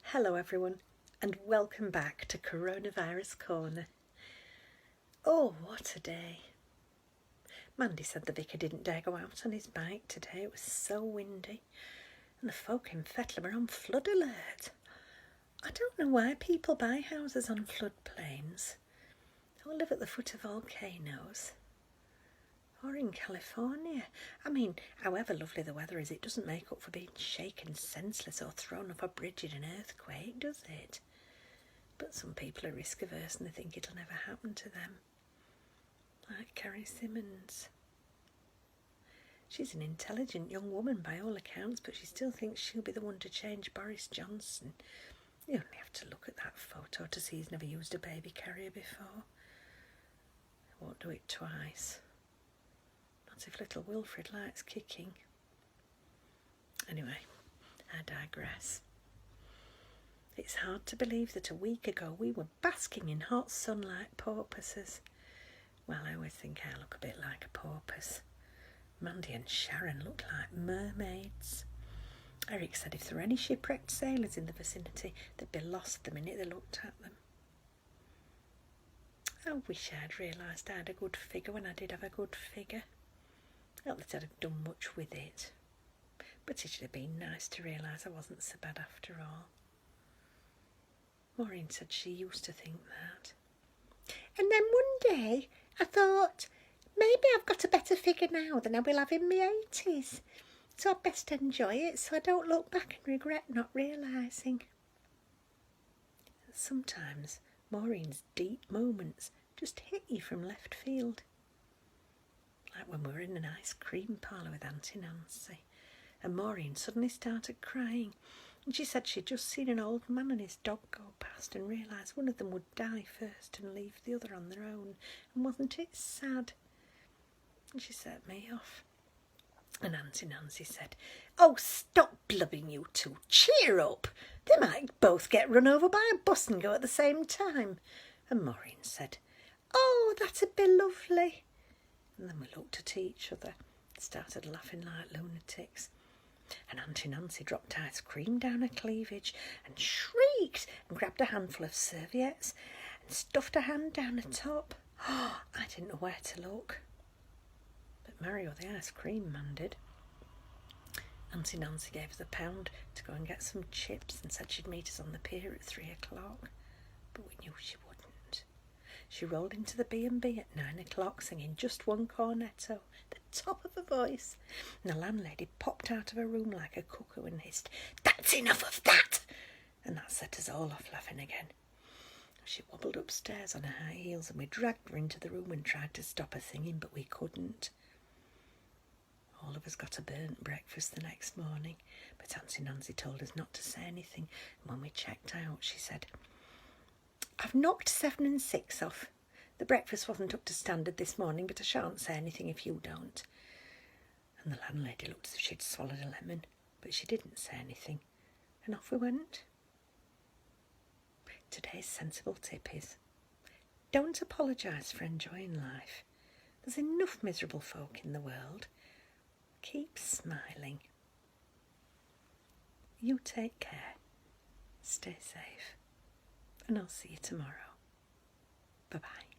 Hello everyone and welcome back to Coronavirus Corner. Oh, what a day. Mandy said the vicar didn't dare go out on his bike today. It was so windy and the folk in Fettley were on flood alert. I don't know why people buy houses on floodplains or live at the foot of volcanoes or in California. I mean, however lovely the weather is, it doesn't make up for being shaken senseless or thrown off a bridge in an earthquake, does it? But some people are risk averse and they think it'll never happen to them. Like Carrie Simmons. She's an intelligent young woman by all accounts, but she still thinks she'll be the one to change Boris Johnson. You only have to look at that photo to see he's never used a baby carrier before. I won't do it twice. Not if little Wilfred likes kicking. Anyway, I digress. It's hard to believe that a week ago we were basking in hot sunlight porpoises. Well, I always think I look a bit like a porpoise. Mandy and Sharon look like mermaids. Eric said if there were any shipwrecked sailors in the vicinity, they'd be lost the minute they looked at them. I wish I'd realised I had a good figure when I did have a good figure. Not that I'd have done much with it, but it should have been nice to realise I wasn't so bad after all. Maureen said she used to think that. And then one day I thought, maybe I've got a better figure now than I will have in my 80s. So I'd best enjoy it so I don't look back and regret not realising. Sometimes Maureen's deep moments just hit you from left field. Like when we were in an ice cream parlour with Auntie Nancy and Maureen suddenly started crying and she said she'd just seen an old man and his dog go past and realised one of them would die first and leave the other on their own, and wasn't it sad? And she set me off. And Auntie Nancy said, "Oh, stop blubbing, you two. Cheer up. They might both get run over by a bus and go at the same time." And Maureen said, "Oh, that'd be lovely." And then we looked at each other and started laughing like lunatics. And Auntie Nancy dropped ice cream down her cleavage and shrieked and grabbed a handful of serviettes and stuffed her hand down her top. Oh, I didn't know where to look. But Mario, the ice cream man, did. Auntie Nancy gave us £1 to go and get some chips and said she'd meet us on the pier at 3 o'clock. But we knew she wouldn't. She rolled into the B&B at 9 o'clock singing just one cornetto, the top of her voice, and the landlady popped out of her room like a cuckoo and hissed, "That's enough of that!" And that set us all off laughing again. She wobbled upstairs on her high heels and we dragged her into the room and tried to stop her singing, but we couldn't. All of us got a burnt breakfast the next morning, but Auntie Nancy told us not to say anything, and when we checked out she said, "I've knocked 7 and 6 off. The breakfast wasn't up to standard this morning, but I shan't say anything if you don't." And the landlady looked as if she'd swallowed a lemon, but she didn't say anything, and off we went. Today's sensible tip is, don't apologise for enjoying life. There's enough miserable folk in the world. Keep smiling. You take care. Stay safe. And I'll see you tomorrow. Bye-bye.